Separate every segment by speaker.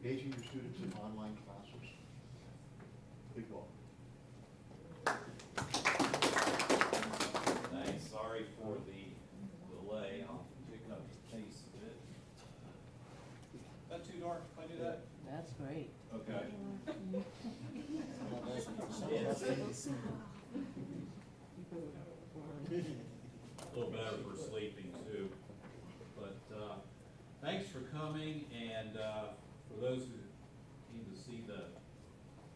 Speaker 1: engaging your students in online classes. Big goal.
Speaker 2: Thanks, sorry for the delay. I'll pick up the pace a bit. Is that too dark if I do that?
Speaker 3: That's great.
Speaker 2: Okay. A little better for sleeping too. But thanks for coming, and for those who need to see the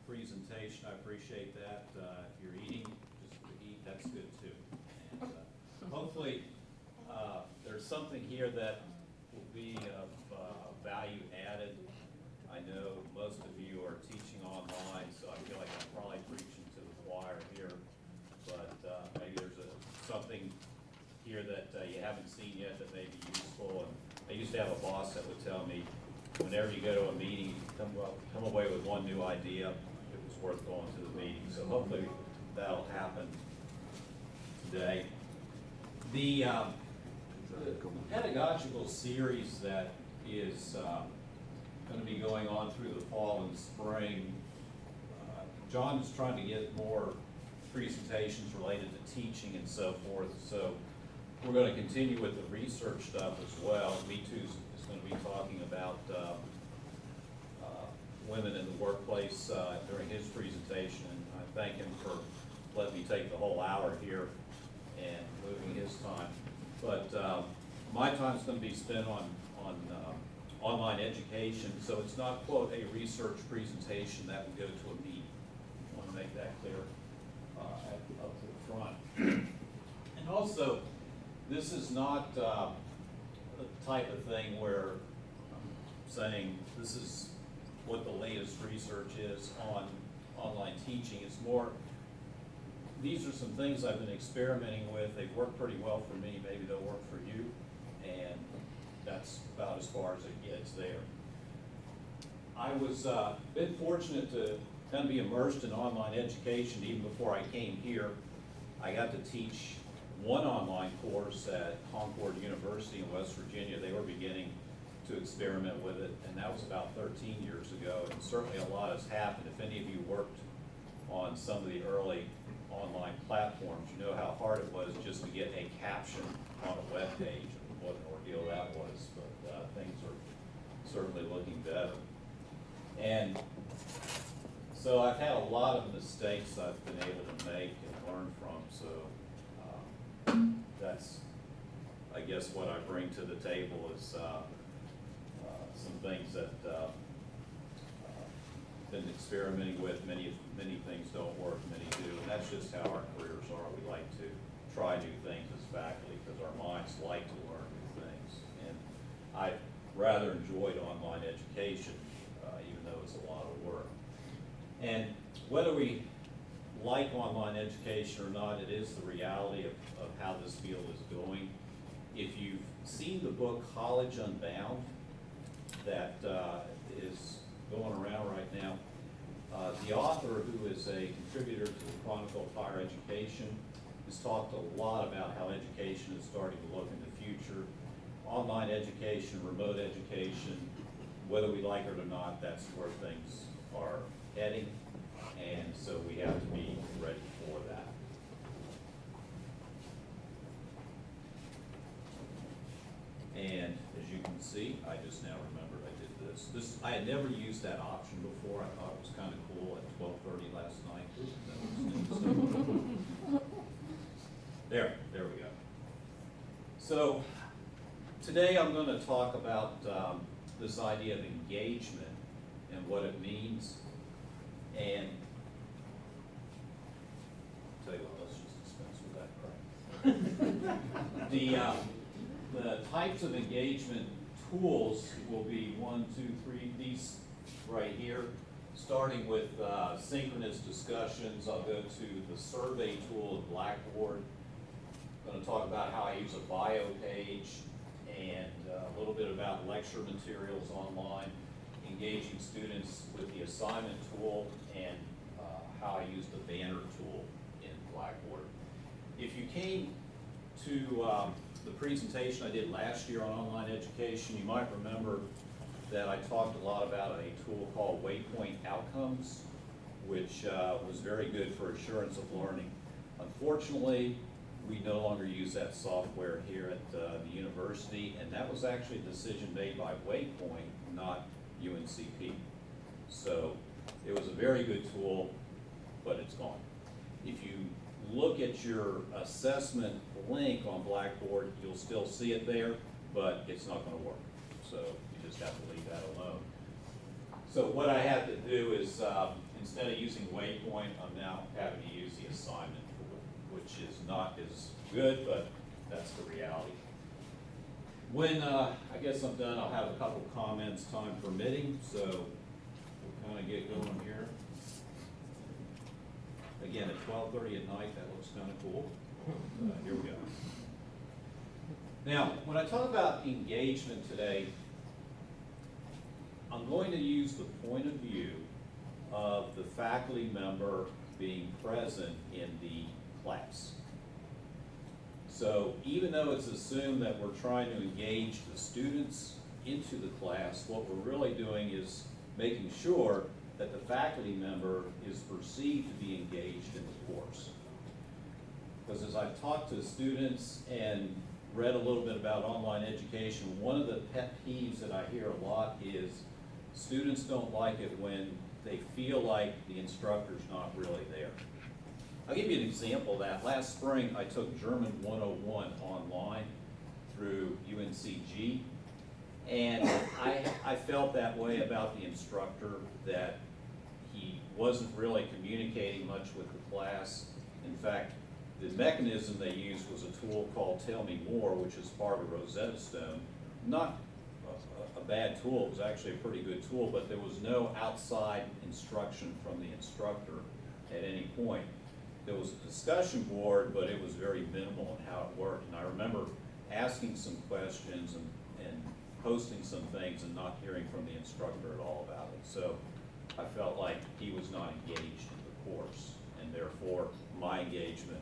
Speaker 2: presentation, I appreciate that. If you're eating, just to eat, that's good too. And hopefully there's something here that will be of value added. I know most of you are teaching online, so I feel like I'm probably preaching to the choir here. But maybe there's something here that you haven't seen yet that may be useful. And I used to have a boss that would tell me, whenever you go to a meeting, you come away with one new idea, it was worth going to the meeting. So hopefully that'll happen today. The pedagogical series that is going to be going on through the fall and spring, John is trying to get more presentations related to teaching and so forth. So we're going to continue with the research stuff as well. Me2 is going to be talking about women in the workplace during his presentation. And I thank him for letting me take the whole hour here and moving his time. But my time is going to be spent on online education. So it's not, quote, a research presentation that would go to a meeting. I want to make that clear up to the front. And also, this is not the type of thing where I'm saying this is what the latest research is on online teaching. It's more, these are some things I've been experimenting with. They've worked pretty well for me. Maybe they'll work for you. And that's about as far as it gets there. I was been fortunate to kind of be immersed in online education even before I came here. I got to teach one online course at Concord University in West Virginia. They were beginning to experiment with it, and that was about 13 years ago, and certainly a lot has happened. If any of you worked on some of the early online platforms, you know how hard it was just to get a caption on a web page, and what an ordeal that was, but things are certainly looking better. And so I've had a lot of mistakes I've been able to make and learn from, so that's, I guess, what I bring to the table is some things that been experimenting with. Many things don't work, many do, and that's just how our careers are. We like to try new things as faculty because our minds like to learn new things. And I rather enjoyed online education, even though it's a lot of work. And whether we like online education or not, it is the reality of how this field is going. If you've seen the book College Unbound that is going around right now, the author, who is a contributor to the Chronicle of Higher Education, has talked a lot about how education is starting to look in the future. Online education, remote education, whether we like it or not, that's where things are heading. And so we have to be ready for that. And as you can see, I just now remembered I did this. I had never used that option before. I thought it was kind of cool at 12:30 last night. There we go. So today I'm going to talk about this idea of engagement and what it means. And I'll tell you what, let's just dispense with that crap. The types of engagement tools will be 1, 2, 3, these right here, starting with synchronous discussions. I'll go to the survey tool in Blackboard. I'm going to talk about how I use a bio page and a little bit about lecture materials online, engaging students with the assignment tool, and how I use the banner tool in Blackboard. If you came to the presentation I did last year on online education, you might remember that I talked a lot about a tool called Waypoint Outcomes, which was very good for assurance of learning. Unfortunately, we no longer use that software here at the university, and that was actually a decision made by Waypoint, not UNCP. So it was a very good tool, but it's gone. If you look at your assessment link on Blackboard, you'll still see it there, but it's not going to work. So you just have to leave that alone. So what I have to do is, instead of using Waypoint, I'm now having to use the assignment tool, which is not as good, but that's the reality. When I guess I'm done, I'll have a couple comments, time permitting, so we'll kind of get going here. Again, at 12:30 at night, that looks kind of cool. Here we go. Now, when I talk about engagement today, I'm going to use the point of view of the faculty member being present in the class. So even though it's assumed that we're trying to engage the students into the class, what we're really doing is making sure that the faculty member is perceived to be engaged in the course. Because as I've talked to students and read a little bit about online education, one of the pet peeves that I hear a lot is students don't like it when they feel like the instructor's not really there. I'll give you an example of that. Last spring, I took German 101 online through UNCG, and I felt that way about the instructor, that he wasn't really communicating much with the class. In fact, the mechanism they used was a tool called Tell Me More, which is part of Rosetta Stone. Not a bad tool, it was actually a pretty good tool, but there was no outside instruction from the instructor at any point. There was a discussion board, but it was very minimal in how it worked. And I remember asking some questions and posting some things and not hearing from the instructor at all about it. So I felt like he was not engaged in the course, and therefore my engagement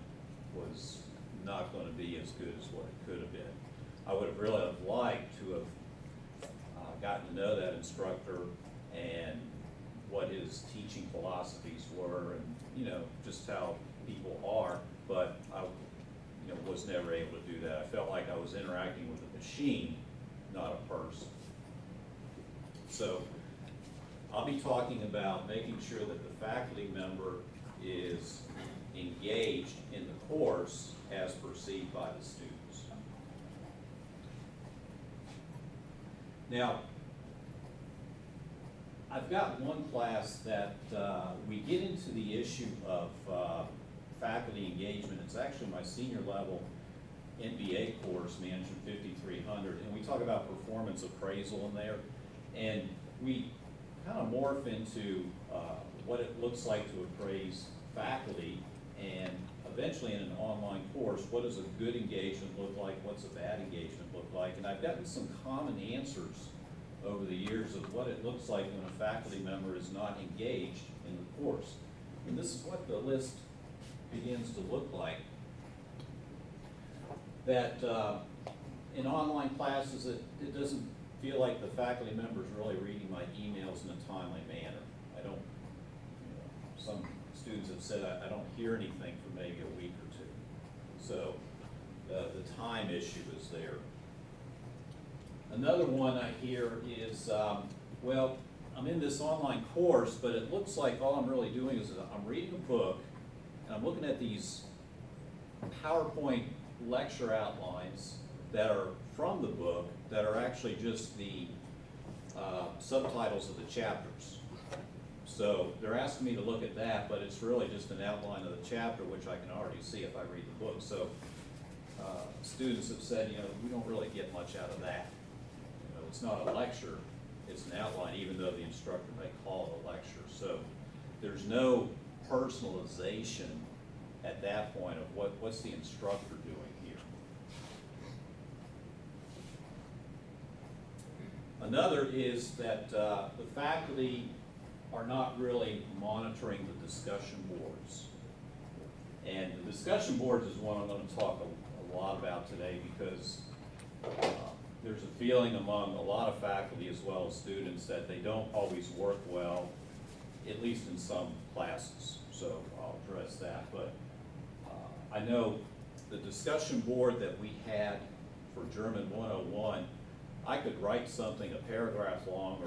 Speaker 2: was not going to be as good as what it could have been. I would have really liked to have gotten to know that instructor and what his teaching philosophies were, and just how people are, but I was never able to do that. I felt like I was interacting with a machine, not a person. So I'll be talking about making sure that the faculty member is engaged in the course as perceived by the students. Now, I've got one class that we get into the issue of faculty engagement. It's actually my senior level MBA course, Management 5300, and we talk about performance appraisal in there. And we kind of morph into what it looks like to appraise faculty, and eventually in an online course, what does a good engagement look like, what's a bad engagement look like. And I've gotten some common answers over the years of what it looks like when a faculty member is not engaged in the course. And this is what the list begins to look like. That in online classes, it doesn't feel like the faculty member is really reading my emails in a timely manner. I don't, some students have said I don't hear anything for maybe a week or two. So the time issue is there. Another one I hear is, well, I'm in this online course, but it looks like all I'm really doing is I'm reading a book, and I'm looking at these PowerPoint lecture outlines that are from the book that are actually just the subtitles of the chapters. So they're asking me to look at that, but it's really just an outline of the chapter, which I can already see if I read the book. So students have said, we don't really get much out of that. It's not a lecture, it's an outline, even though the instructor may call it a lecture. So there's no personalization at that point of what's the instructor doing here. Another is that the faculty are not really monitoring the discussion boards. And the discussion boards is one I'm going to talk a lot about today, because there's a feeling among a lot of faculty as well as students that they don't always work well, at least in some classes. So I'll address that. But I know the discussion board that we had for German 101, I could write something a paragraph long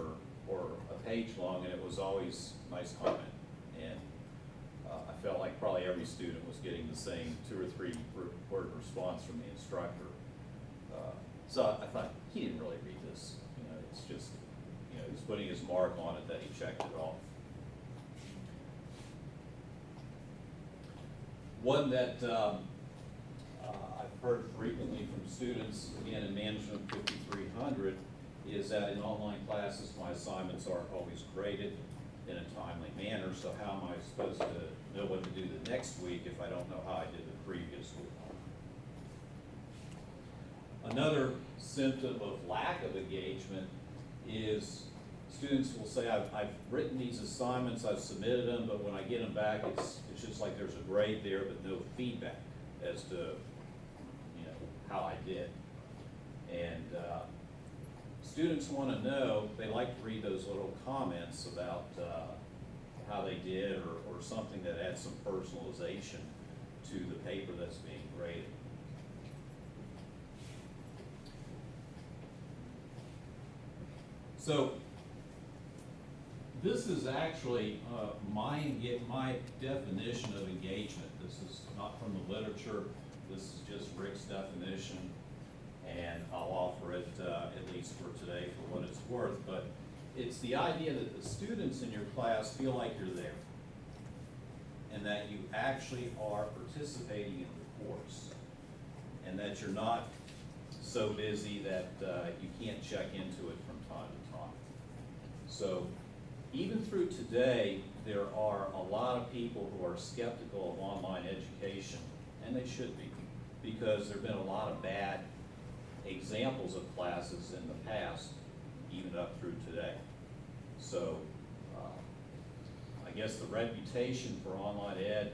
Speaker 2: or a page long, and it was always nice comment. And I felt like probably every student was getting the same 2 or 3 word response from the instructor. So I thought, he didn't really read this. You know, it's just, you know, he's putting his mark on it that he checked it off. One that I've heard frequently from students, again in Management 5300, is that in online classes, my assignments aren't always graded in a timely manner, so how am I supposed to know what to do the next week if I don't know how I did the previous week? Another symptom of lack of engagement is students will say, I've written these assignments, I've submitted them, but when I get them back, it's just like there's a grade there, but no feedback as to, you know, how I did. And students want to know, they like to read those little comments about how they did, or something that adds some personalization to the paper that's being graded. So this is actually my definition of engagement. This is not from the literature. This is just Rick's definition, and I'll offer it at least for today for what it's worth. But it's the idea that the students in your class feel like you're there, and that you actually are participating in the course, and that you're not so busy that you can't check into it from time to time. So even through today, there are a lot of people who are skeptical of online education, and they should be, because there have been a lot of bad examples of classes in the past, even up through today. So I guess the reputation for online ed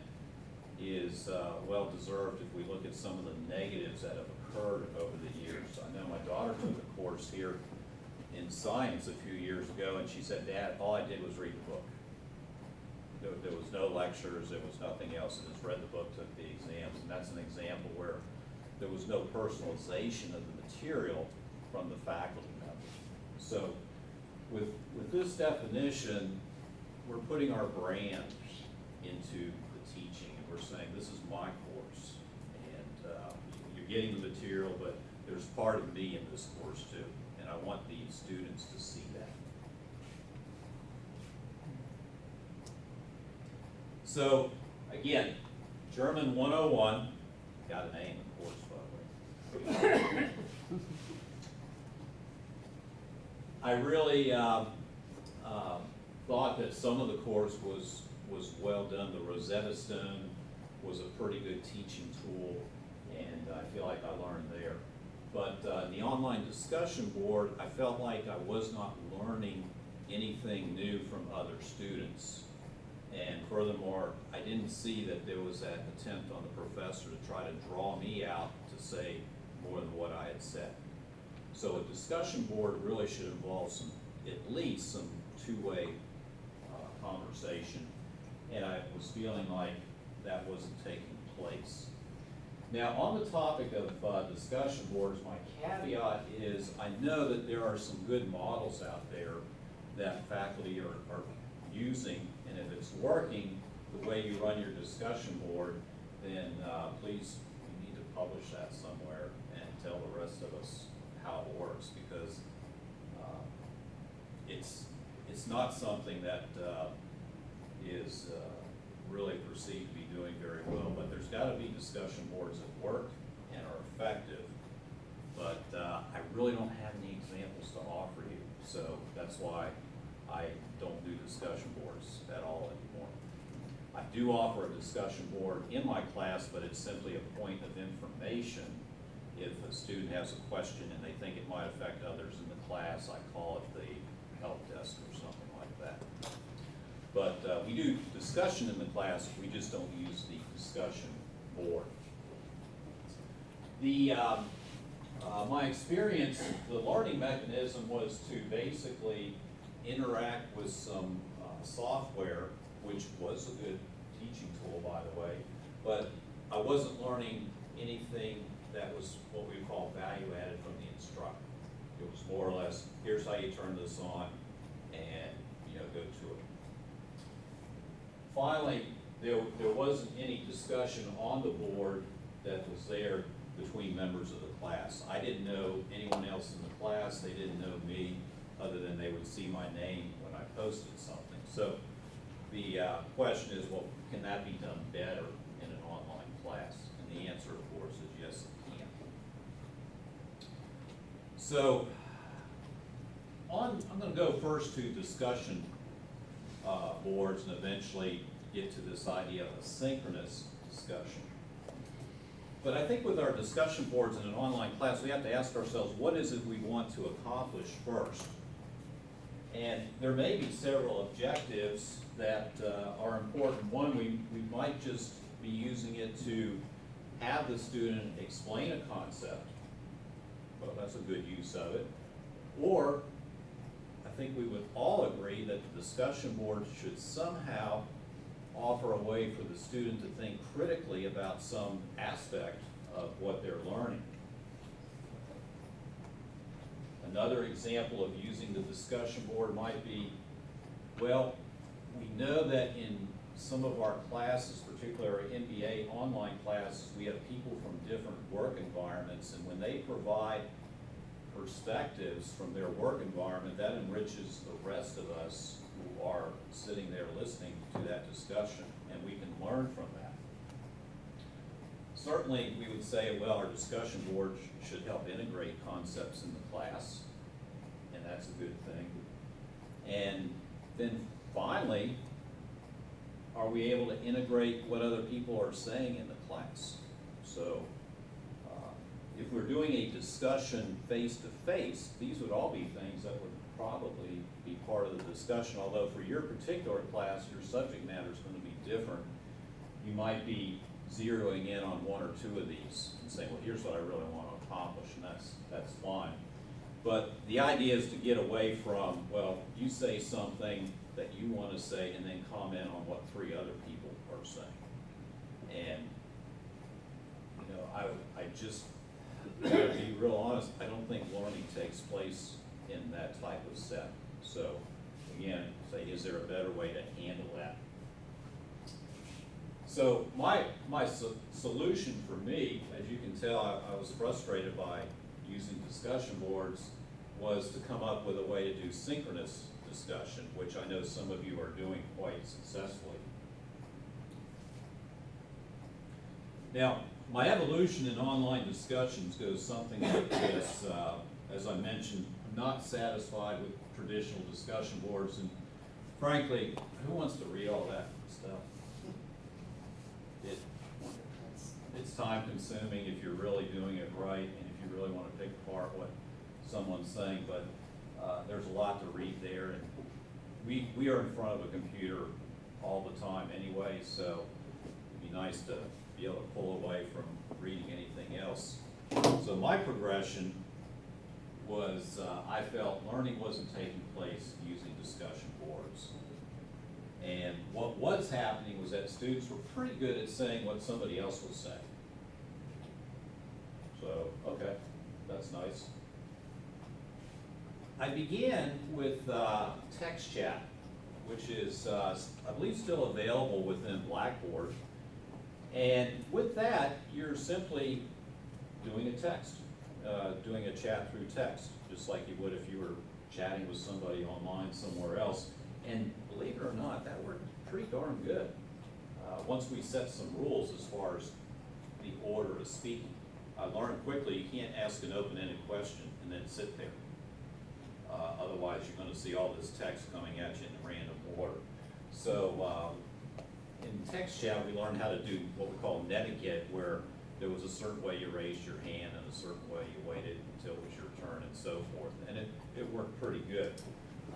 Speaker 2: is well-deserved if we look at some of the negatives that have occurred over the years. I know my daughter took a course here in science a few years ago, and she said, Dad, all I did was read the book. There was no lectures, there was nothing else. I just read the book, took the exams, and that's an example where there was no personalization of the material from the faculty members. So with this definition, we're putting our brand into the teaching, and we're saying, this is my course, and you're getting the material, but there's part of me in this course too, and I want the students to see that. So, again, German 101, got a name, of course, by the way. I really thought that some of the course was well done. The Rosetta Stone was a pretty good teaching tool, and I feel like I learned there. But the online discussion board, I felt like I was not learning anything new from other students. And furthermore, I didn't see that there was that attempt on the professor to try to draw me out to say more than what I had said. So a discussion board really should involve at least some two-way conversation. And I was feeling like that wasn't taking place. Now, on the topic of discussion boards, my caveat is I know that there are some good models out there that faculty are using, and if it's working the way you run your discussion board, then please, you need to publish that somewhere and tell the rest of us how it works, because it's not something that is really perceived to be doing very well, but there's got to be discussion boards that work and are effective, but I really don't have any examples to offer you, so that's why I don't do discussion boards at all anymore. I do offer a discussion board in my class, but it's simply a point of information. If a student has a question and they think it might affect others in the class, I call it the help desk or something like that. But we do discussion in the class, we just don't use the discussion board. The My experience, the learning mechanism was to basically interact with some software, which was a good teaching tool, by the way, but I wasn't learning anything that was what we call value added from the instructor. It was more or less, here's how you turn this on, and go to it. Finally, there wasn't any discussion on the board that was there between members of the class. I didn't know anyone else in the class, they didn't know me, other than they would see my name when I posted something. So the question is, well, can that be done better in an online class? And the answer, of course, is yes, it can. So I'm going to go first to discussion boards and eventually get to this idea of a synchronous discussion. But I think with our discussion boards in an online class, we have to ask ourselves, what is it we want to accomplish first? And there may be several objectives that are important. One, we might just be using it to have the student explain a concept. Well, that's a good use of it. Or, I think we would all agree that the discussion board should somehow offer a way for the student to think critically about some aspect of what they're learning. Another example of using the discussion board might be, well, we know that in some of our classes, particularly our MBA online classes, we have people from different work environments, and when they provide perspectives from their work environment, that enriches the rest of us who are sitting there listening to that discussion, and we can learn from that. Certainly, we would say, well, our discussion board should help integrate concepts in the class, and that's a good thing. And then finally, are we able to integrate what other people are saying in the class? So if we're doing a discussion face-to-face, these would all be things that would probably be part of the discussion, although for your particular class, your subject matter is going to be different. You might be zeroing in on one or two of these and saying, well, here's what I really want to accomplish, and that's fine. But the idea is to get away from, well, you say something that you want to say and then comment on what three other people are saying. And, I just, to be real honest, I don't think learning takes place in that type of setting. So, again, say, is there a better way to handle that? So my solution for me, as you can tell, I was frustrated by using discussion boards, was to come up with a way to do synchronous discussion, which I know some of you are doing quite successfully. Now, my evolution in online discussions goes something like this. As I mentioned, I'm not satisfied with traditional discussion boards, and frankly, who wants to read all that stuff? It's time consuming if you're really doing it right and if you really want to pick apart what someone's saying, but there's a lot to read there, and we are in front of a computer all the time anyway, so it'd be nice to be able to pull away from reading anything else. So my progression was I felt learning wasn't taking place using discussion boards. And what was happening was that students were pretty good at saying what somebody else was saying. So, okay, that's nice. I began with text chat, which is, I believe, still available within Blackboard. And with that, you're simply doing a text, doing a chat through text, just like you would if you were chatting with somebody online somewhere else. And believe it or not, that worked pretty darn good. Once we set some rules as far as the order of speaking. I learned quickly you can't ask an open-ended question and then sit there. Otherwise, you're going to see all this text coming at you in random order. So in text chat, we learned how to do what we call netiquette, where there was a certain way you raised your hand and a certain way you waited until it was your turn and so forth. And it worked pretty good.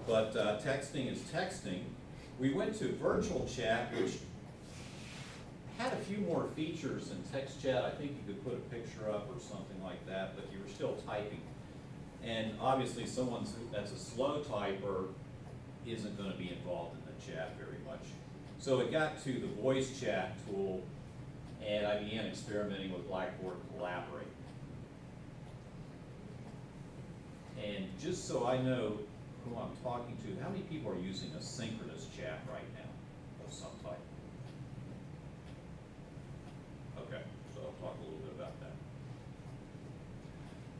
Speaker 2: But texting is texting. We went to virtual chat, which had a few more features in text chat. I think you could put a picture up or something like that, but you were still typing. And obviously someone that's a slow typer isn't gonna be involved in the chat very much. So it got to the voice chat tool, and I began experimenting with Blackboard Collaborate. And just so I know who I'm talking to, how many people are using a synchronous chat right now of some type? Okay, so I'll talk a little bit about that.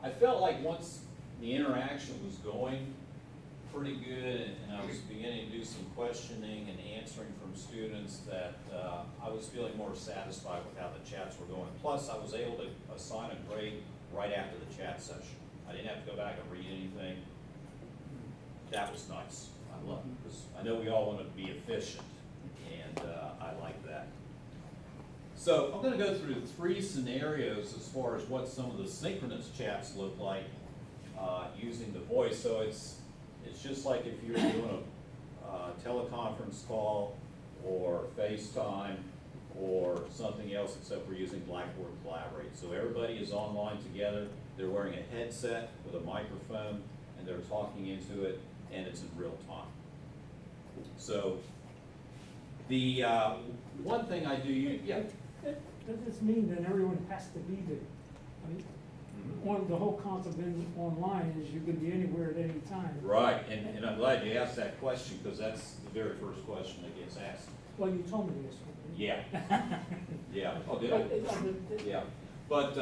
Speaker 2: I felt like once the interaction was going pretty good, and I was beginning to do some questioning and answering from students, that I was feeling more satisfied with how the chats were going. Plus, I was able to assign a grade right after the chat session. I didn't have to go back and read anything. That was nice. I love it, because I know we all want to be efficient, and I like that. So I'm going to go through 3 scenarios as far as what some of the synchronous chats look like using the voice. So it's just like if you're doing a teleconference call or FaceTime or something else, except we're using Blackboard Collaborate. So everybody is online together. They're wearing a headset with a microphone, and they're talking into it, and it's in real time. So the one thing I do, yeah.
Speaker 3: Does this mean that everyone has to be there? I mean, the whole concept in online is you can be anywhere at any time.
Speaker 2: Right, and I'm glad you asked that question, because that's the very first question that gets asked.
Speaker 3: Well, you told me this one.
Speaker 2: Yeah. Yeah. Oh, did I? Yeah. But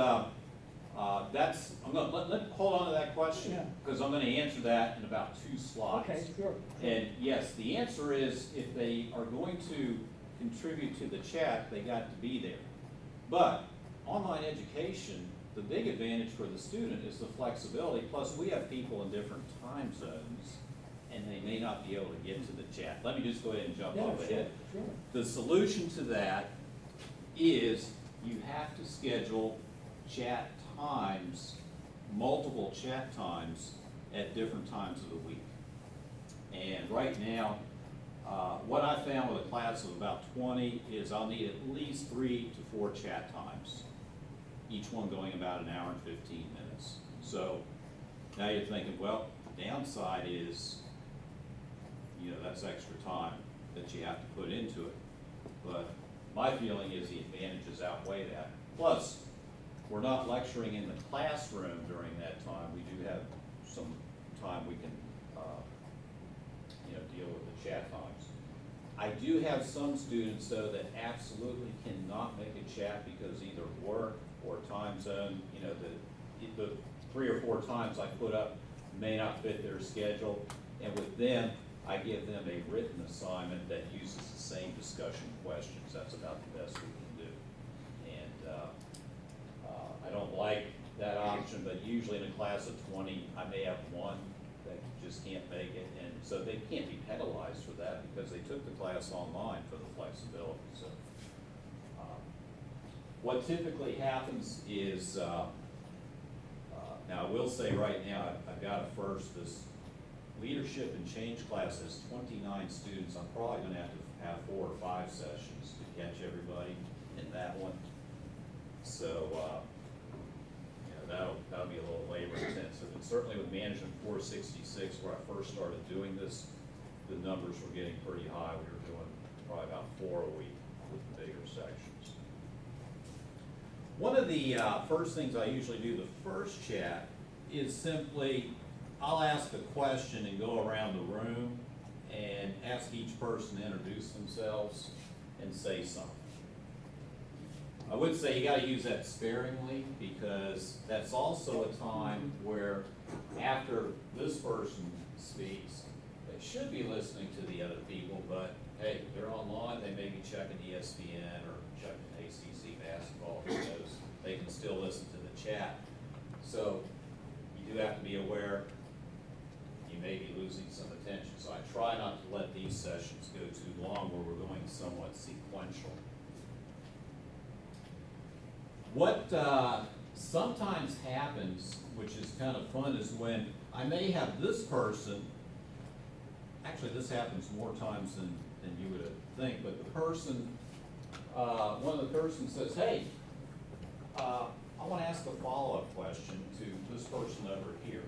Speaker 2: that's, I'm gonna hold on to that question, because I'm gonna answer that in about 2 slides.
Speaker 3: Okay, sure.
Speaker 2: And yes, the answer is, if they are going to contribute to the chat, they got to be there. But online education, the big advantage for the student is the flexibility. Plus, we have people in different time zones, and they may not be able to get to the chat. Let me just go ahead and jump off ahead.
Speaker 3: Sure.
Speaker 2: The solution to that is you have to schedule chat times, multiple chat times at different times of the week. And right now, what I found with a class of about 20 is I'll need at least 3 to 4 chat times, each one going about an hour and 15 minutes. So now you're thinking, well, the downside is, that's extra time that you have to put into it. But my feeling is the advantages outweigh that. Plus, we're not lecturing in the classroom during that time. We do have some time we can, deal with the chat times. I do have some students, though, that absolutely cannot make a chat because either work or time zone, the 3 or 4 times I put up may not fit their schedule. And with them, I give them a written assignment that uses the same discussion questions. That's about the best we can do. And I don't like that option, but usually in a class of 20, I may have one that just can't make it. And so they can't be penalized for that because they took the class online for the flexibility. So what typically happens is, now I will say right now, I've got a first, this leadership and change class has 29 students. I'm probably going to have 4 or 5 sessions to catch everybody in that one. So that'll be a little labor intensive. And certainly with Management 466, where I first started doing this, the numbers were getting pretty high. We were doing probably about 4 a week with the bigger sections. One of the first things I usually do, the first chat, is simply I'll ask a question and go around the room and ask each person to introduce themselves and say something. I would say you got to use that sparingly, because that's also a time where after this person speaks, they should be listening to the other people, but hey, they're online, they may be checking ESPN or checking ACC basketball, who knows, they can still listen to the chat. So you do have to be aware you may be losing some attention. So I try not to let these sessions go too long where we're going somewhat sequential. What sometimes happens, which is kind of fun, is when I may have this person, actually this happens more times than you would think, but the person one of the persons says, hey, I want to ask a follow-up question to this person over here.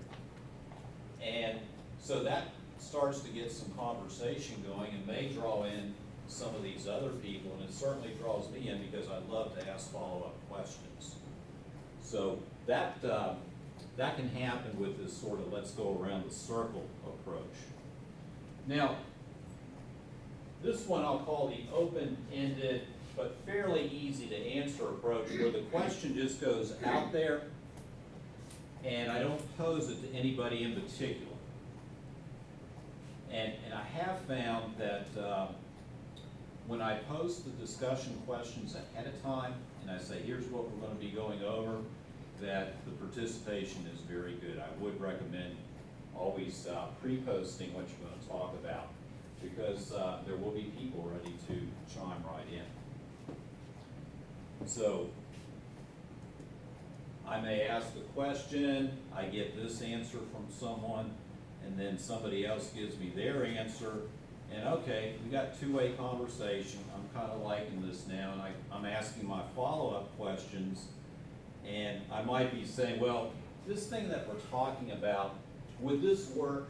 Speaker 2: And so that starts to get some conversation going and may draw in some of these other people, and it certainly draws me in because I love to ask follow-up questions. So that can happen with this sort of let's go around the circle approach. Now, this one I'll call the open-ended but fairly easy to answer approach, where the question just goes out there and I don't pose it to anybody in particular. And I have found that when I post the discussion questions ahead of time and I say, here's what we're going to be going over, that the participation is very good. I would recommend always pre-posting what you're going to talk about, because there will be people ready to chime right in. So I may ask a question, I get this answer from someone, and then somebody else gives me their answer, and okay, we got two-way conversation. I'm kind of liking this now, and I'm asking my follow-up questions, and I might be saying, well, this thing that we're talking about, would this work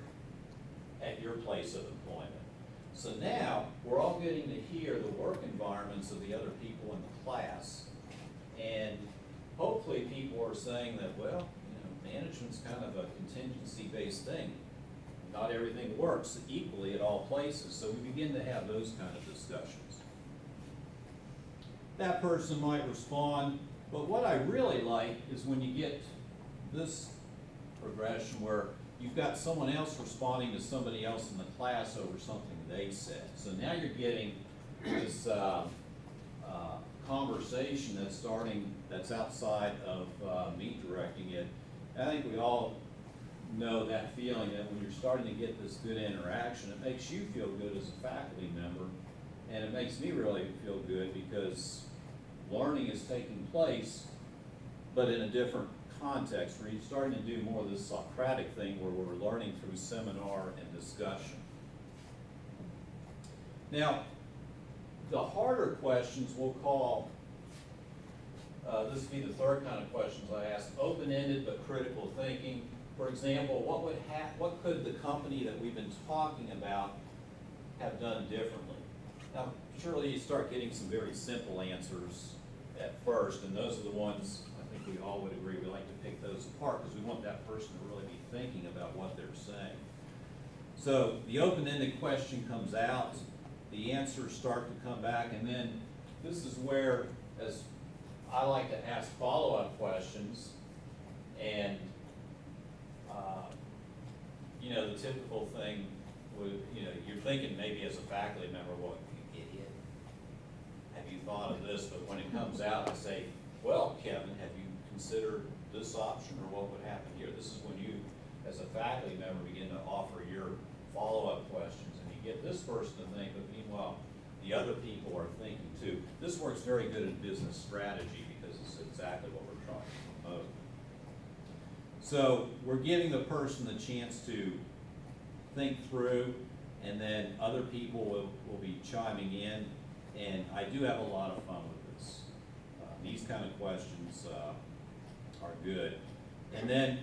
Speaker 2: at your place of employment? So now, we're all getting to hear the work environments of the other people in the class, and hopefully people are saying that, well, management's kind of a contingency-based thing. Not everything works equally at all places, so we begin to have those kind of discussions. That person might respond, but what I really like is when you get this progression where you've got someone else responding to somebody else in the class over something they said. So now you're getting this conversation that's outside of me directing it. I think we all know that feeling that when you're starting to get this good interaction, it makes you feel good as a faculty member, and it makes me really feel good because learning is taking place, but in a different context, where you're starting to do more of this Socratic thing where we're learning through seminar and discussion. Now, the harder questions we'll call, this would be the third kind of questions I ask, open-ended but critical thinking. For example, what could the company that we've been talking about have done differently? Now, surely you start getting some very simple answers at first, and those are the ones I think we all would agree we like to pick those apart because we want that person to really be thinking about what they're saying. So the open-ended question comes out, the answers start to come back, and then this is where, as I like to ask follow-up questions, and the typical thing would, you're thinking maybe as a faculty member, well, you idiot, have you thought of this? But when it comes out, I say, well, Kevin, have you considered this option, or what would happen here? This is when you, as a faculty member, begin to offer your follow-up questions, and you get this person to think, but meanwhile, the other people are thinking too. This works very good in business strategy because it's exactly what we're trying to promote. So we're giving the person the chance to think through, and then other people will be chiming in, and I do have a lot of fun with this. These kind of questions are good. And then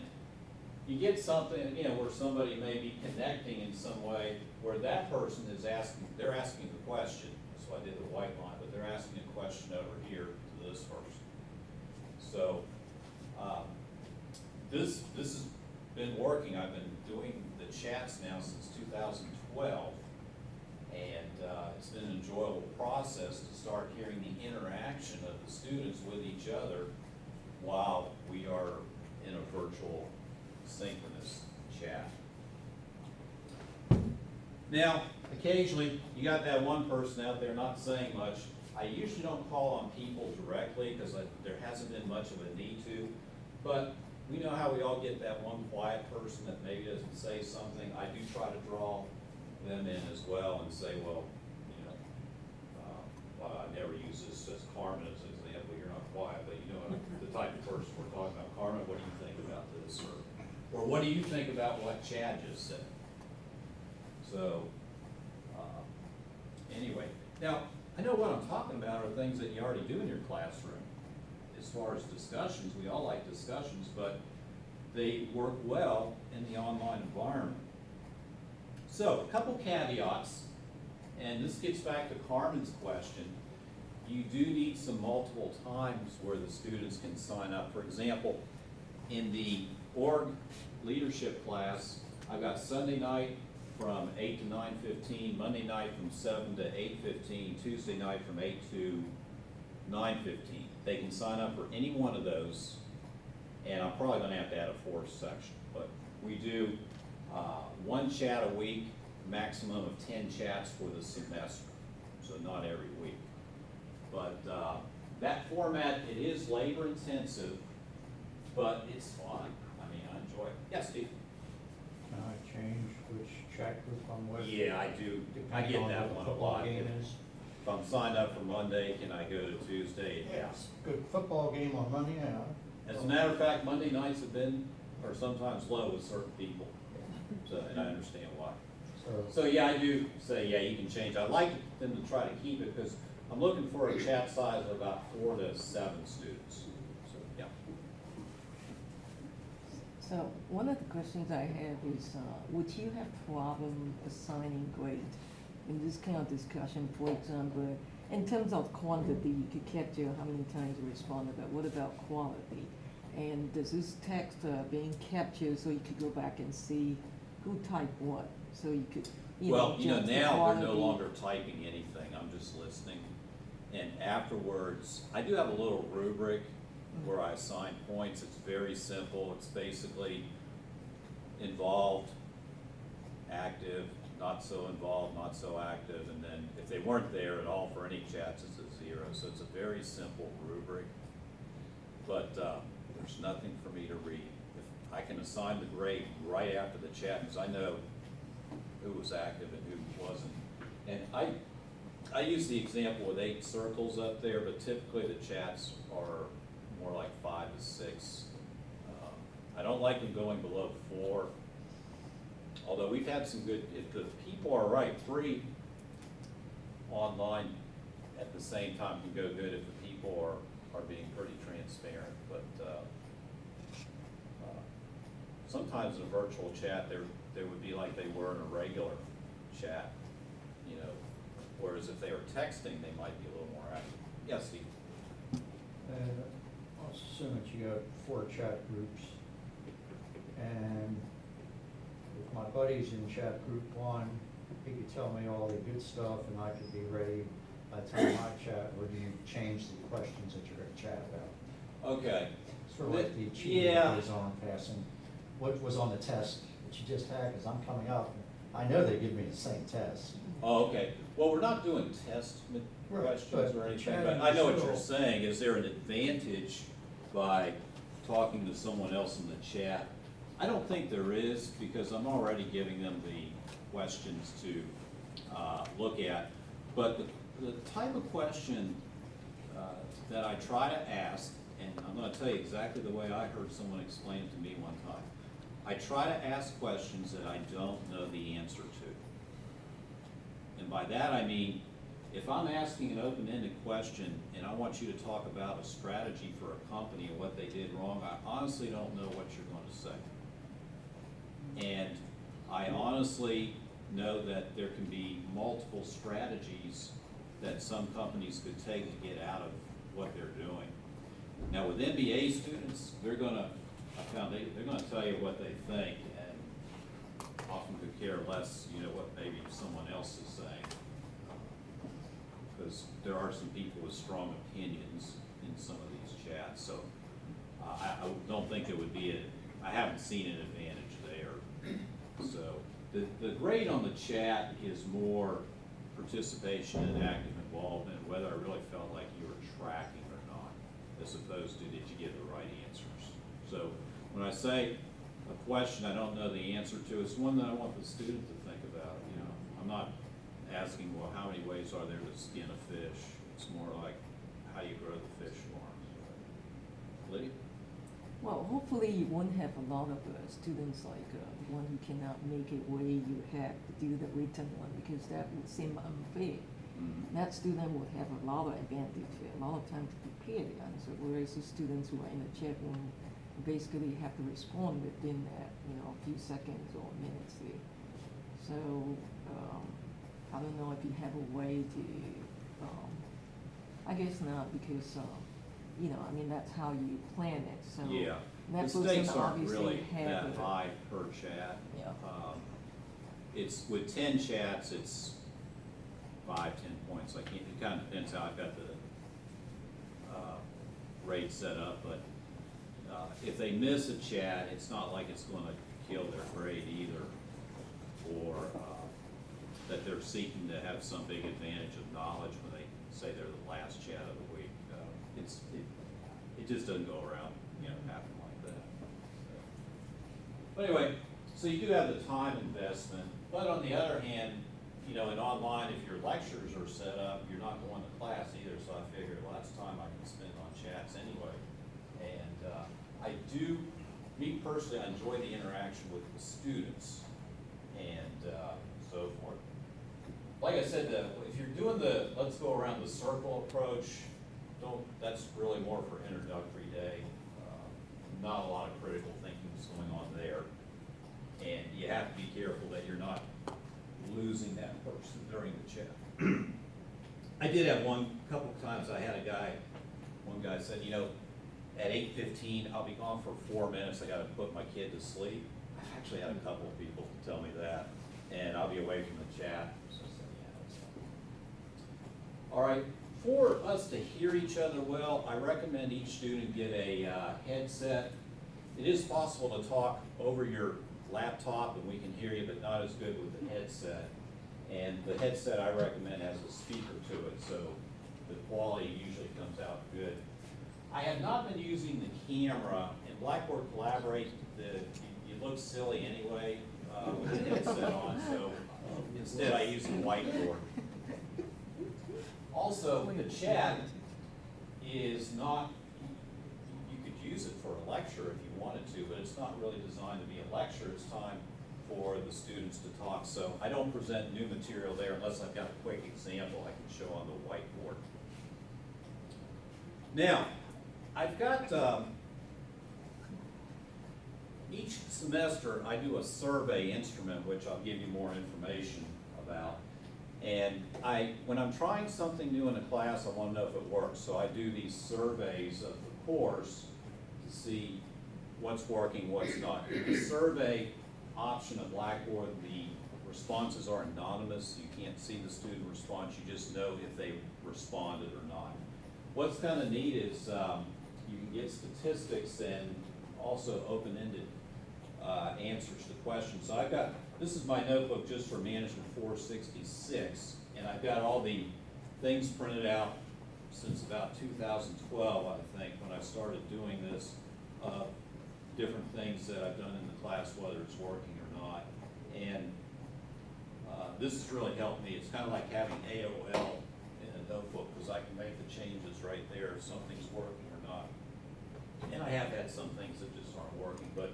Speaker 2: you get something, where somebody may be connecting in some way, where that person is asking, they're asking the question. That's why I did the white line, but they're asking a question over here to this person. So this has been working. I've been doing the chats now since 2012, and it's been an enjoyable process to start hearing the interaction of the students with each other while we are in a virtual synchronous chat. Now, occasionally, you got that one person out there not saying much. I usually don't call on people directly because there hasn't been much of a need to, but we know how we all get that one quiet person that maybe doesn't say something. I do try to draw them in as well and say, well, I never use this as Carmen as an example. You're not quiet, but the type of person we're talking about. Carmen, what do you think about this? Or what do you think about what Chad just said? So, anyway. Now, I know what I'm talking about are things that you already do in your classroom. As far as discussions, we all like discussions, but they work well in the online environment. So, a couple caveats, and this gets back to Carmen's question. You do need some multiple times where the students can sign up. For example, in the org leadership class, I've got Sunday night from 8 to 9:15, Monday night from 7 to 8:15, Tuesday night from 8 to 9:15. They can sign up for any one of those, and I'm probably gonna have to add a fourth section, but we do one chat a week, maximum of 10 chats for the semester, so not every week. But that format, it is labor intensive, but it's fun. I mean, I enjoy it. Yes, Steve?
Speaker 4: Can I change which chat group I'm with?
Speaker 2: Yeah, I do. I
Speaker 4: Depending
Speaker 2: get
Speaker 4: on
Speaker 2: that
Speaker 4: what the
Speaker 2: one a
Speaker 4: football
Speaker 2: lot.
Speaker 4: game is?
Speaker 2: If I'm signed up for Monday, can I go to Tuesday?
Speaker 1: Yes, good football game on Monday night.
Speaker 2: As a matter of fact, Monday nights have been, or sometimes low with certain people, so, and I understand why. So, yeah, I do say, yeah, you can change. I like them to try to keep it, because I'm looking for a chat size of about 4 to 7 students, so, yeah.
Speaker 5: So one of the questions I have is, would you have problem assigning grade in this kind of discussion? For example, in terms of quantity, you could capture how many times you responded, but what about quality? And does this text being captured so you could go back and see who typed what? So you could,
Speaker 2: Well, you know,
Speaker 5: judge the
Speaker 2: now we're no
Speaker 5: quality.
Speaker 2: longer typing anything, I'm just listening. And afterwards, I do have a little rubric where I assign points. It's very simple. It's basically involved, active, not so involved, not so active, and then if they weren't there at all for any chats, it's a 0. So it's a very simple rubric. But there's nothing for me to read. If I can assign the grade right after the chat, because I know who was active and who wasn't. And I use the example with 8 circles up there, but typically the chats are more like 5 to 6. I don't like them going below 4. Although we've had some good, if the people are right, 3 online at the same time can go good if the people are being pretty transparent. But sometimes in a virtual chat, they would be like they were in a regular chat, you know. Whereas if they were texting, they might be a little more active. Yes, Steve?
Speaker 4: I'll assume that you got 4 chat groups. And if my buddy's in chat group 1, he could tell me all the good stuff and I could be ready by the time I chat, or do you change the questions that you're gonna chat about?
Speaker 2: Okay.
Speaker 4: Sort of like the cheating
Speaker 2: Yeah.
Speaker 4: quiz on passing. What was on the test that you just had, because I'm coming up, I know they give me the same test.
Speaker 2: Oh, okay. Well, we're not doing test
Speaker 4: Right,
Speaker 2: questions
Speaker 4: but
Speaker 2: or anything,
Speaker 4: chatting
Speaker 2: but I know what
Speaker 4: is
Speaker 2: you're
Speaker 4: still-
Speaker 2: saying. Is there an advantage by talking to someone else in the chat? I don't think there is, because I'm already giving them the questions to look at. But the type of question that I try to ask, and I'm gonna tell you exactly the way I heard someone explain it to me one time. I try to ask questions that I don't know the answer to. And by that I mean, if I'm asking an open-ended question and I want you to talk about a strategy for a company and what they did wrong, I honestly don't know what you're going to say. And I honestly know that there can be multiple strategies that some companies could take to get out of what they're doing. Now with MBA students, they're gonna tell you what they think, and often could care less, you know, what maybe someone else is saying. Because there are some people with strong opinions in some of these chats, so I don't think it would be I haven't seen an advantage there. So the grade on the chat is more participation and active involvement, whether I really felt like you were tracking or not, as opposed to did you give the right answers. So when I say a question I don't know the answer to, it's one that I want the student to think about. You know, I'm not asking, well, how many ways are there to skin a fish? It's more like, how do you grow the fish farms? Lydia?
Speaker 5: Well, hopefully you won't have a lot of students like the one who cannot make it where you have to do the written one, because that would seem unfair.
Speaker 2: Mhm.
Speaker 5: that student would have a lot of advantage, a lot of time to prepare the answer, whereas the students who are in the chat room basically have to respond within that, a few seconds or minutes there. So, I don't know if you have a way to, I guess not, because, that's how you plan it, so.
Speaker 2: Yeah,
Speaker 5: that
Speaker 2: the
Speaker 5: person
Speaker 2: stakes aren't
Speaker 5: obviously
Speaker 2: really
Speaker 5: have
Speaker 2: that
Speaker 5: a-
Speaker 2: high per chat.
Speaker 5: Yeah.
Speaker 2: It's, with 10 chats, it's 5, 10 points, it kind of depends how I've got the rate set up, but if they miss a chat, it's not like it's gonna kill their grade either, or that they're seeking to have some big advantage of knowledge when they say they're the last chat of the week. It just doesn't go around, happen like that. But anyway, so you do have the time investment, but on the other hand, in online, if your lectures are set up, you're not going to class either, so I figured, well, that's time I can spend on chats anyway. And me personally, I enjoy the interaction with the students and so forth. Like I said, if you're doing let's go around the circle approach, that's really more for introductory day. Not a lot of critical thinking is going on there. And you have to be careful that you're not losing that person during the chat. I did have couple of times I had one guy said, at 8:15, I'll be gone for 4 minutes, I gotta put my kid to sleep. I've actually had a couple of people tell me that, and I'll be away from the chat. So I said, yeah, that's fine. All right, for us to hear each other well, I recommend each student get a headset. It is possible to talk over your laptop and we can hear you, but not as good with the headset. And the headset I recommend has a speaker to it, so the quality usually comes out good. I have not been using the camera. In Blackboard Collaborate, you look silly anyway with the headset on, so instead I use the whiteboard. Also, the chat is not, you could use it for a lecture if you wanted to, but it's not really designed to be a lecture. It's time for the students to talk. So I don't present new material there unless I've got a quick example I can show on the whiteboard. Now, I've got, each semester I do a survey instrument, which I'll give you more information about. And when I'm trying something new in a class, I want to know if it works. So I do these surveys of the course to see what's working, what's not. In the survey option of Blackboard, the responses are anonymous. You can't see the student response. You just know if they responded or not. What's kind of neat is you can get statistics and also open-ended answers to questions. So this is my notebook just for Management 466, and I've got all the things printed out since about 2012, I think, when I started doing this, different things that I've done in the class, whether it's working or not. And this has really helped me. It's kind of like having AOL in a notebook, because I can make the changes right there if something's working or not. And I have had some things that just aren't working, but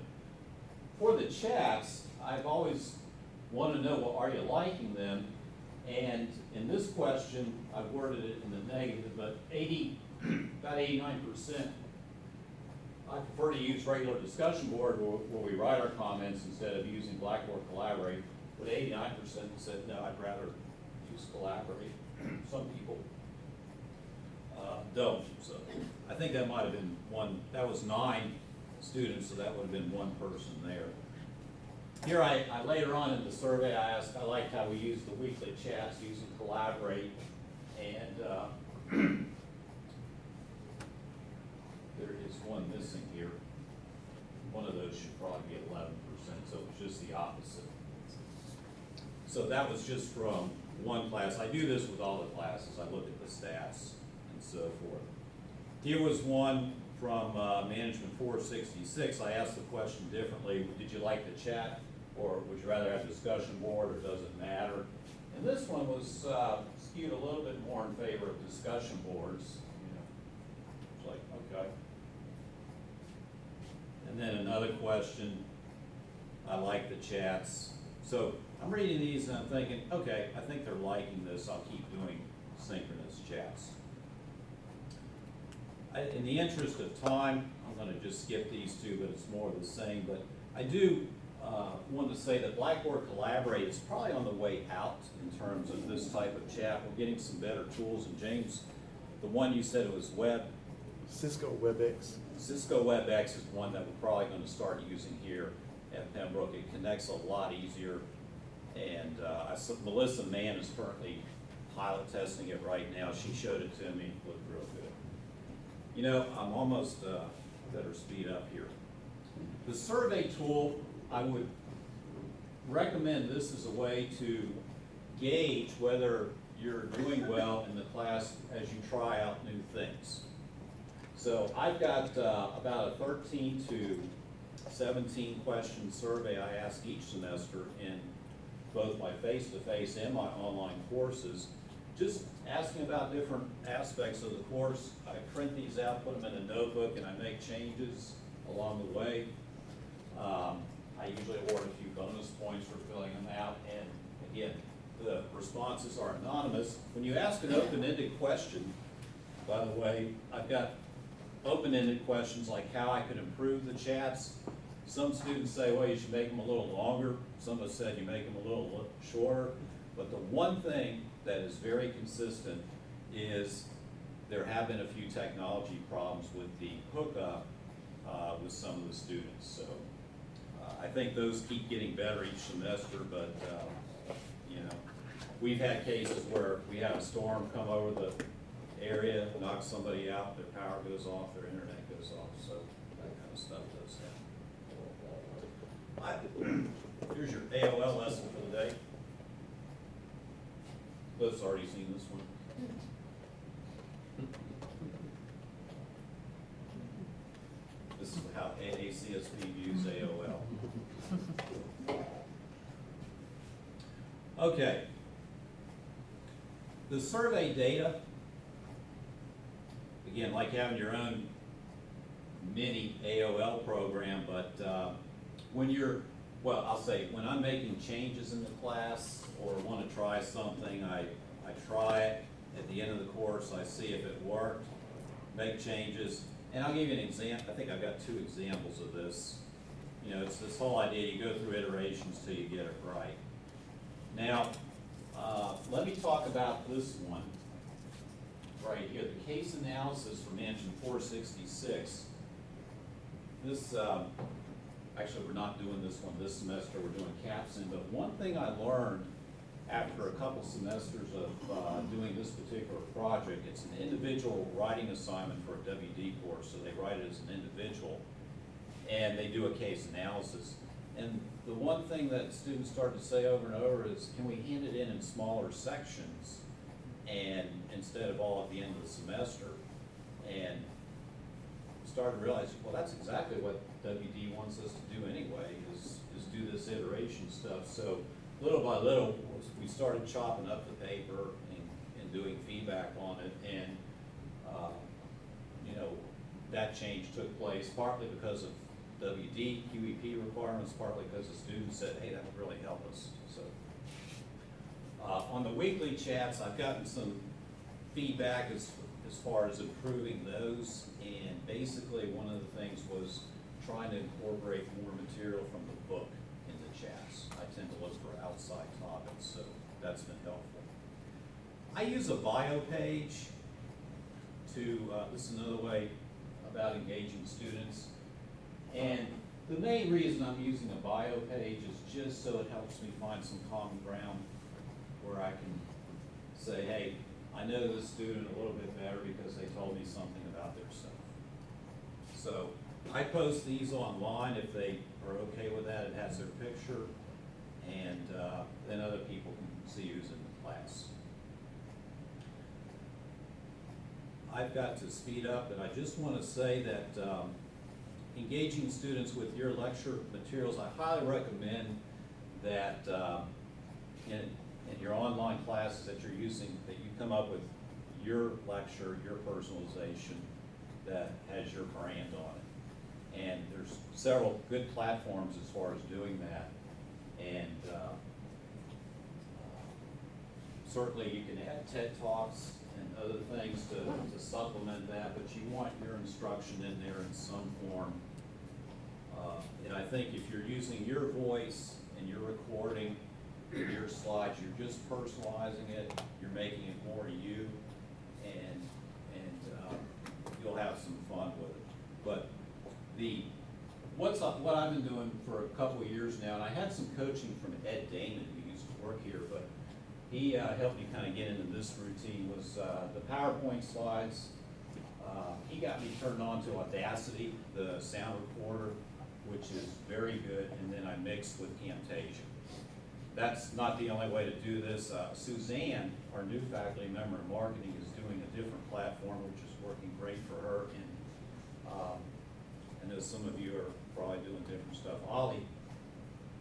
Speaker 2: for the chats, I've always wanted to know, well, are you liking them? And in this question, I've worded it in the negative, but about 89%, I prefer to use regular discussion board where we write our comments instead of using Blackboard Collaborate. But 89% said, no, I'd rather use Collaborate. Some people don't. So I think that might have been that was 9 students, so that would have been one person there. Here I later on in the survey, I liked how we used the weekly chats using Collaborate, and there is one missing here. One of those should probably be 11%, so it was just the opposite. So that was just from one class. I do this with all the classes. I look at the stats and so forth. Here was one from Management 466. I asked the question differently. Did you like the chat, or would you rather have discussion board, or does it matter? And this one was skewed a little bit more in favor of discussion boards. It's like, okay. And then another question, I like the chats. So I'm reading these and I'm thinking, okay, I think they're liking this, I'll keep doing synchronous chats. In the interest of time, I'm gonna just skip these two, but it's more of the same, but I do want to say that Blackboard Collaborate is probably on the way out in terms of this type of chat. We're getting some better tools, and James, the one you said it was
Speaker 6: Cisco WebEx.
Speaker 2: Cisco WebEx is one that we're probably going to start using here at Pembroke. It connects a lot easier, and Melissa Mann is currently pilot testing it right now. She showed it to me, it looked real good. You know, I'm almost, better speed up here. The survey tool, I would recommend this as a way to gauge whether you're doing well in the class as you try out new things. So I've got about a 13 to 17 question survey I ask each semester in both my face-to-face and my online courses, just asking about different aspects of the course. I print these out, put them in a notebook, and I make changes along the way. I usually award a few bonus points for filling them out, and again, the responses are anonymous. When you ask an open-ended question, by the way, I've got open-ended questions like how I could improve the chats. Some students say, well, you should make them a little longer. Some have said you make them a little shorter. But the one thing that is very consistent is there have been a few technology problems with the hookup with some of the students. So I think those keep getting better each semester, but you know, we've had cases where we have a storm come over the area, knock somebody out, their power goes off, their internet goes off, so that kind of stuff does happen. Here's your AOL lesson for the day. Cliff's already seen this one. This is how AACSP views AOL. Okay. The survey data, again, like having your own mini AOL program, but when you're, well, I'll say, when I'm making changes in the class or want to try something, I try it. At the end of the course, I see if it worked, make changes, and I'll give you an example. I think I've got 2 examples of this. You know, it's this whole idea, you go through iterations till you get it right. Now, let me talk about this one right here, the case analysis for Mansion 466. This, actually we're not doing this one this semester, we're doing capstone, but one thing I learned after a couple semesters of doing this particular project, it's an individual writing assignment for a WD course, so they write it as an individual, and they do a case analysis. And the one thing that students start to say over and over is, can we hand it in smaller sections, and instead of all at the end of the semester? And started to realize, well, that's exactly what WD wants us to do anyway, is do this iteration stuff. So little by little, we started chopping up the paper and doing feedback on it, and you know, that change took place partly because of WD QEP requirements, partly because the students said, hey, that would really help us. So on the weekly chats, I've gotten some feedback as far as improving those, and basically one of the things was trying to incorporate more material from the book in the chats. I tend to look for outside topics, so that's been helpful. I use a bio page to, this is another way about engaging students. And the main reason I'm using a bio page is just so it helps me find some common ground where I can say, hey, I know this student a little bit better because they told me something about their stuff. So I post these online if they are okay with that. It has their picture, and then other people can see who's in the class. I've got to speed up, and I just want to say that engaging students with your lecture materials, I highly recommend that in your online classes that you're using, that you come up with your lecture, your personalization that has your brand on it. And there's several good platforms as far as doing that. And certainly you can add TED Talks and other things to supplement that, but you want your instruction in there in some form. And I think if you're using your voice and you're recording your slides, you're just personalizing it, you're making it more you, and you'll have some fun with it. But what I've been doing for a couple of years now, and I had some coaching from Ed Damon, who used to work here, but he helped me kind of get into this routine, was the PowerPoint slides. He got me turned on to Audacity, the sound recorder, which is very good, and then I mixed with Camtasia. That's not the only way to do this. Suzanne, our new faculty member in marketing, is doing a different platform, which is working great for her. And I know some of you are probably doing different stuff. Ollie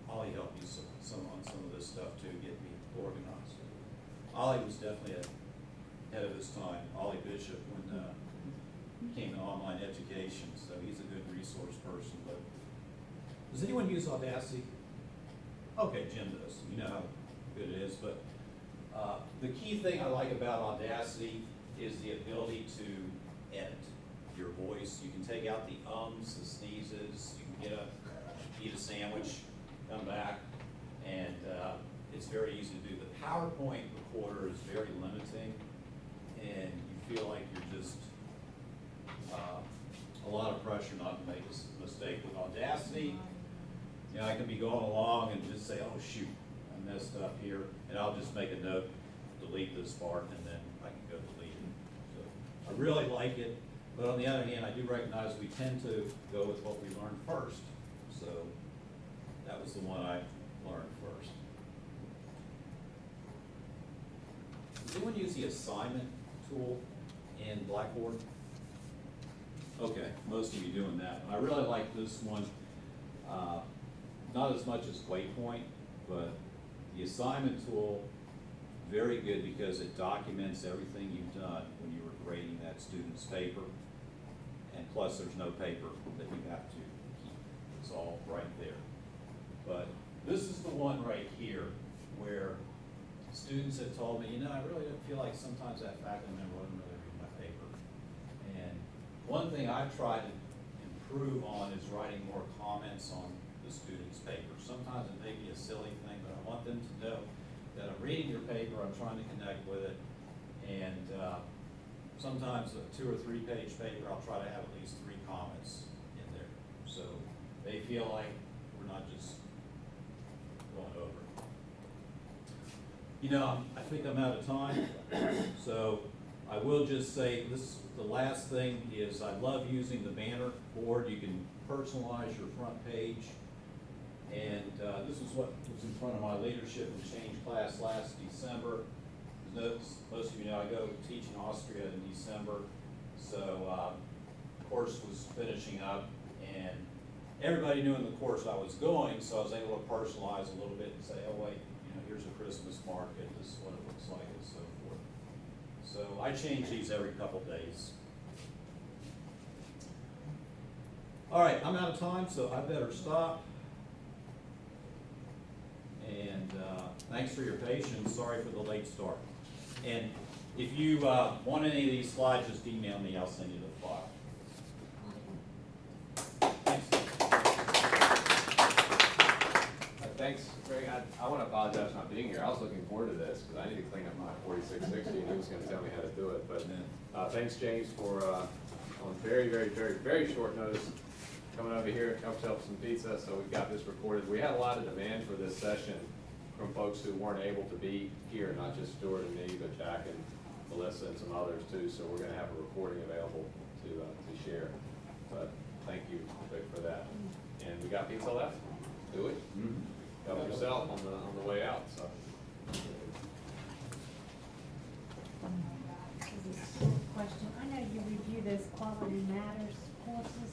Speaker 2: helped me on some of this stuff too, get me organized. Ollie was definitely ahead of his time. Ollie Bishop, when he came to online education, so he's a good resource person. But does anyone use Audacity? Okay, Jim does. You know how good it is. But the key thing I like about Audacity is the ability to edit your voice. You can take out the ums, the sneezes. You can eat a sandwich, come back, and it's very easy to do. The PowerPoint recorder is very limiting, and you feel like you're just a lot of pressure not to make a mistake. With Audacity, you know, I can be going along and just say, oh shoot, I messed up here, and I'll just make a note, delete this part, and then I can go delete it. So I really like it, but on the other hand, I do recognize we tend to go with what we learned first. So that was the one I learned first. Does anyone use the assignment tool in Blackboard? Okay, most of you doing that. I really like this one. Not as much as Waypoint, but the assignment tool, very good because it documents everything you've done when you were grading that student's paper. And plus there's no paper that you have to keep. It's all right there. But this is the one right here where students have told me, you know, I really don't feel like sometimes that faculty member wouldn't really read my paper. And one thing I've tried to improve on is writing more comments on the student's paper. Sometimes it may be a silly thing, but I want them to know that I'm reading your paper, I'm trying to connect with it, and sometimes a 2 or 3 page paper, I'll try to have at least 3 comments in there. So they feel like we're not just going over. You know, I think I'm out of time, so I will just say this, the last thing is I love using the banner board. You can personalize your front page. And this is what was in front of my leadership and change class last December. Most of you know I go teach in Austria in December. So course was finishing up, and everybody knew in the course I was going, so I was able to personalize a little bit and say, oh wait, you know, here's a Christmas market, this is what it looks like, and so forth. So I change these every couple days. All right, I'm out of time, so I better stop. And thanks for your patience. Sorry for the late start. And if you want any of these slides, just email me. I'll send you the file.
Speaker 7: Thanks, Greg. I want to apologize for not being here. I was looking forward to this because I need to clean up my 4660, and he was going to tell me how to do it. But thanks, James, for on very, very, very, very short notice coming over here to help some pizza. So we've got this recorded. We had a lot of demand for this session from folks who weren't able to be here, not just Stuart and me, but Jack and Melissa and some others too. So we're going to have a recording available to share. But thank you, Vic, for that. And we got pizza left. Do we? Mm-hmm. Help yourself on the way out. So.
Speaker 8: Question. I know you review those Quality Matters courses.